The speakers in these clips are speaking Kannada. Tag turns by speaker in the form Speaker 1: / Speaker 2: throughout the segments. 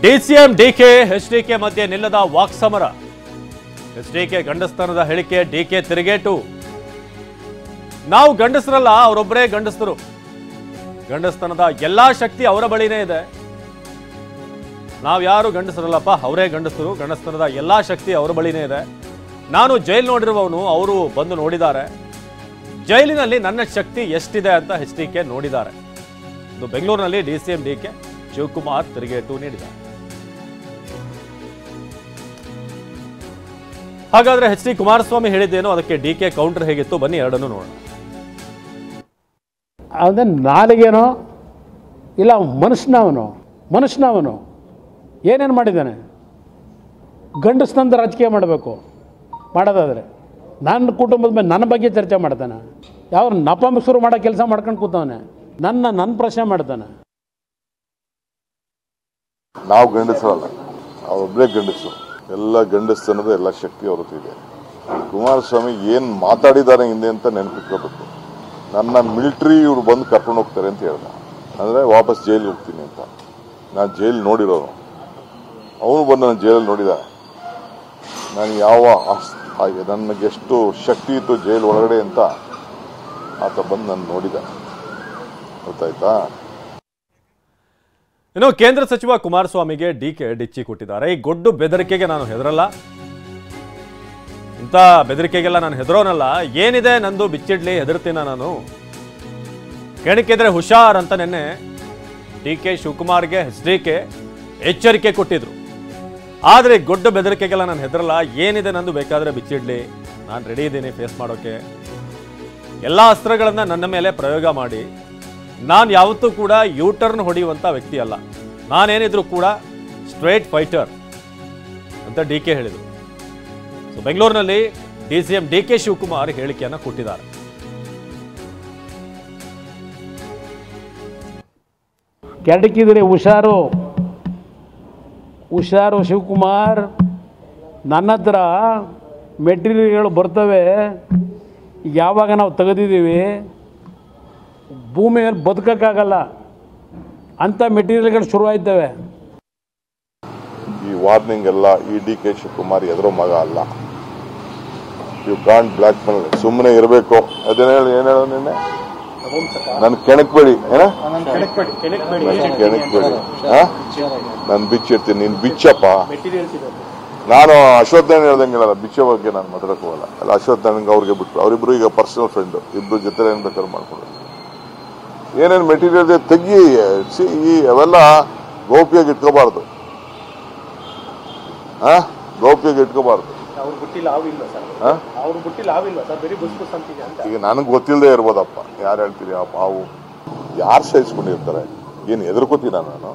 Speaker 1: ಡಿಸಿಎಂ ಡಿಕೆ ಎಚ್ಡಿಕೆ ಮಧ್ಯೆ ನಿಲ್ಲದ ವಾಕ್ಸಮರ. ಎಚ್ಡಿಕೆ ಗಂಡಸ್ತನದ ಹೇಳಿಕೆ, ಡಿಕೆ ತಿರುಗೇಟು. ನಾವು ಗಂಡಸರಲ್ಲ, ಅವರೊಬ್ಬರೇ ಗಂಡಸ್ತರು. ಗಂಡಸ್ತನದ ಎಲ್ಲಾ ಶಕ್ತಿ ಅವರ ಬಳಿನೇ ಇದೆ. ನಾವು ಯಾರು ಗಂಡಸರಲ್ಲಪ್ಪ, ಅವರೇ ಗಂಡಸರು. ಗಂಡಸ್ತನದ ಎಲ್ಲಾ ಶಕ್ತಿ ಅವರ ಬಳಿನೇ ಇದೆ. ನಾನು ಜೈಲು ನೋಡಿರುವವನು, ಅವರು ಬಂದು ನೋಡಿದ್ದಾರೆ. ಜೈಲಿನಲ್ಲಿ ನನ್ನ ಶಕ್ತಿ ಎಷ್ಟಿದೆ ಅಂತ ಎಚ್ಡಿಕೆ ನೋಡಿದ್ದಾರೆ. ಇದು ಬೆಂಗಳೂರಿನಲ್ಲಿ ಡಿಸಿಎಂ ಡಿಕೆ ಶಿವಕುಮಾರ್ ತಿರುಗೇಟು ನೀಡಿದ್ದಾರೆ. ಹಾಗಾದ್ರೆ ಎಚ್.ಡಿ. ಕುಮಾರಸ್ವಾಮಿ ಹೇಳಿದ್ದೇನು, ಅದಕ್ಕೆ ಡಿಕೆ ಕೌಂಟರ್ ಹೇಗಿತ್ತು, ಬನ್ನಿ ಎರಡನ್ನು ನೋಡೋಣ.
Speaker 2: ಅವನ ನಾಲಿಗೆನೋ ಇಲ್ಲ ಮನುಷ್ಯನವನು ಏನೇನು ಮಾಡಿದ್ದಾನೆ? ಗಂಡಸ್ತನದ ರಾಜಕೀಯ ಮಾಡೋದಾದರೆ ನನ್ನ ಕುಟುಂಬದ ಮೇಲೆ ನನ್ನ ಬಗ್ಗೆ ಚರ್ಚೆ ಮಾಡ್ತಾನೆ. ಯಾವ ನಪಂಸರು ಮಾಡೋ ಕೆಲಸ ಮಾಡ್ಕೊಂಡು ಕೂತವನೆ. ನನ್ನ ಪ್ರಶ್ನೆ ಮಾಡ್ತಾನೆ.
Speaker 3: ನಾವು ಗಂಡಸರಲ್ಲ, ಅವರೊಬ್ಬರೇ ಗಂಡಸರು. ಎಲ್ಲ ಗಂಡಸ್ತನದ ಎಲ್ಲ ಶಕ್ತಿ ಅವ್ರ ಇದೆ. ಕುಮಾರಸ್ವಾಮಿ ಏನು ಮಾತಾಡಿದ್ದಾರೆ ಹಿಂದೆ ಅಂತ ನೆನಪಿಟ್ಕೋಬೇಕು. ನನ್ನ ಮಿಲಿಟ್ರಿ ಇವ್ರು ಬಂದು ಕರ್ಕೊಂಡು ಹೋಗ್ತಾರೆ ಅಂತ ಹೇಳ್ದ, ಅಂದರೆ ವಾಪಸ್ ಜೈಲಿಗೆ ಹೋಗ್ತೀನಿ ಅಂತ. ನಾನು ಜೈಲು ನೋಡಿರೋನು, ಅವನು ಬಂದು ನಾನು ಜೈಲಲ್ಲಿ ನೋಡಿದ. ನಾನು ನನಗೆಷ್ಟು ಶಕ್ತಿ ಇತ್ತು ಜೈಲು ಒಳಗಡೆ ಅಂತ ಆತ ಬಂದು ನಾನು ನೋಡಿದ. ಗೊತ್ತಾಯ್ತಾ?
Speaker 1: ಇನ್ನು ಕೇಂದ್ರ ಸಚಿವ ಕುಮಾರಸ್ವಾಮಿಗೆ ಡಿಕೆ ಡಿಚ್ಚಿ ಕೊಟ್ಟಿದ್ದಾರೆ. ಈ ಗೊಡ್ಡು ಬೆದರಿಕೆಗೆ ನಾನು ಹೆದರಲ್ಲ, ಇಂಥ ಬೆದರಿಕೆಗೆಲ್ಲ ನಾನು ಹೆದರೋನಲ್ಲ. ಏನಿದೆ ನಂದು ಬಿಚ್ಚಿಡ್ಲಿ, ಹೆದರ್ತೀನ ನಾನು. ಕೆಣಕಿದ್ರೆ ಹುಷಾರ್ ಅಂತ ನಿನ್ನೆ ಡಿಕೆ ಶಿವಕುಮಾರ್ಗೆ ಎಚ್ಡಿಕೆ ಎಚ್ಚರಿಕೆ ಕೊಟ್ಟಿದ್ರು. ಆದರೆ ಗೊಡ್ಡು ಬೆದರಿಕೆಗೆಲ್ಲ ನಾನು ಹೆದರಲ್ಲ. ಏನಿದೆ ನಂದು, ಬೇಕಾದ್ರೆ ಬಿಚ್ಚಿಡ್ಲಿ, ನಾನು ರೆಡಿ ಇದ್ದೀನಿ ಫೇಸ್ ಮಾಡೋಕೆ. ಎಲ್ಲ ಅಸ್ತ್ರಗಳನ್ನ ನನ್ನ ಮೇಲೆ ಪ್ರಯೋಗ ಮಾಡಿ. ನಾನು ಯಾವತ್ತೂ ಕೂಡ ಯೂಟರ್ನ್ ಹೊಡೆಯುವಂಥ ವ್ಯಕ್ತಿ ಅಲ್ಲ. ನಾನೇನಿದ್ರು ಕೂಡ ಸ್ಟ್ರೇಟ್ ಫೈಟರ್ ಅಂತ ಡಿಕೆ ಹೇಳಿದರು. ಸೊ ಬೆಂಗಳೂರಿನಲ್ಲಿ ಡಿಸಿಎಂ ಡಿಕೆ ಶಿವಕುಮಾರ್ ಹೇಳಿಕೆಯನ್ನು ಕೊಟ್ಟಿದ್ದಾರೆ.
Speaker 2: ಕೆಡಕಿದ್ರೆ ಹುಷಾರು ಶಿವಕುಮಾರ್. ನನ್ನ ಹತ್ರ ಮೆಟೀರಿಯಲ್ಗಳು ಬರ್ತವೆ. ಯಾವಾಗ ನಾವು ತೆಗೆದಿದ್ದೀವಿ, ಭೂಮಿಯಲ್ಲಿ ಬದುಕಕ್ಕಾಗಲ್ಲ ಅಂಥ ಮೆಟೀರಿಯಲ್ಗಳು ಶುರುವಾಯ್ತವೆ.
Speaker 3: ಈ ವಾರ್ನಿಂಗ್ ಎಲ್ಲ ಈ ಡಿ.ಕೆ. ಶಿವಕುಮಾರ್ ಎದುರೋ ಮಗ ಅಲ್ಲ. You can't black mail. ಸುಮ್ಮನೆ ಇರಬೇಕು. ಅದೇನು ಹೇಳಿ, ಏನು ಹೇಳೋ ನಿನ್ನೆ, ನನ್ ಕೆಣಕ್ಬೇಡಿ, ಕೆಣಕ್ಬೇಡಿ, ನಾನು ಬಿಚ್ಚಿರ್ತೀನಿ, ನೀನು ಬಿಚ್ಚಪ್ಪ. ನಾನು ಅಶ್ವತ್ಥನಾರಾಯಣ ಹೇಳ್ದಂಗಿಲ್ಲ, ಬಿಚ್ಚೋ ಬಗ್ಗೆ ನಾನು ಮಾತಾಡಕ್ ಹೋಗಲ್ಲ. ಅಲ್ಲ, ಅಶ್ವತ್ಥನಾರಾಯಣಗೆ ಅವ್ರಿಗೆ ಬಿಟ್ಟು, ಅವರಿಬ್ರು ಈಗ ಪರ್ಸನಲ್ ಫ್ರೆಂಡ್, ಇಬ್ರು ಜೊತೆ ಏನ್ ಬೇಕಾದ್ರೂ ಮಾಡ್ಕೊಡೋದು. ಏನೇನು ಮೆಟೀರಿಯಲ್ ತೆಗಿ, ಅವೆಲ್ಲ ಗೌಪ್ಯಾಗಿ ಇಟ್ಕೋಬಾರ್ದು. ಗೌಪ್ಯಾಗಿ ಇಟ್ಕೋಬಾರ್ದು. ಈಗ ನನಗೆ ಗೊತ್ತಿಲ್ಲದೆ ಇರ್ಬೋದಪ್ಪ, ಯಾರು ಹೇಳ್ತೀರಿ ಆ ಪಾವು, ಯಾರು ಸಹಿಸ್ಕೊಂಡಿರ್ತಾರೆ? ಏನು ಎದುರ್ಕೋತೀನ ನಾನು?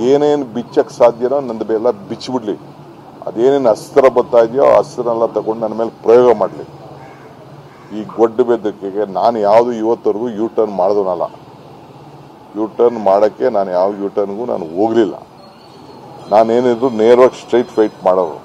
Speaker 3: ಏನೇನು ಬಿಚ್ಚಕ್ ಸಾಧ್ಯನೋ ನಂದು ಎಲ್ಲ ಬಿಚ್ಚಿಬಿಡ್ಲಿ. ಅದೇನೇನು ಅಸ್ತ್ರ ಬರ್ತಾ ಇದೆಯೋ ಆ ಅಸ್ತ್ರನೆಲ್ಲ ತಗೊಂಡು ನನ್ನ ಮೇಲೆ ಪ್ರಯೋಗ ಮಾಡಲಿ. ಈ ಗೊಡ್ಡು ಬೆದರಿಕೆಗೆ ನಾನು ಯಾವುದು ಇವತ್ತವರೆಗೂ ಯೂಟರ್ನ್ ಮಾಡಿದವನಲ್ಲ. ಯೂಟರ್ನ್ ಮಾಡೋಕ್ಕೆ ನಾನು ಯಾವ ಯೂಟರ್ನ್ಗೂ ನಾನು ಹೋಗಲಿಲ್ಲ. ನಾನೇನಿದ್ರು ನೇರವಾಗಿ ಸ್ಟ್ರೈಟ್ ಫೈಟ್ ಮಾಡೋರು.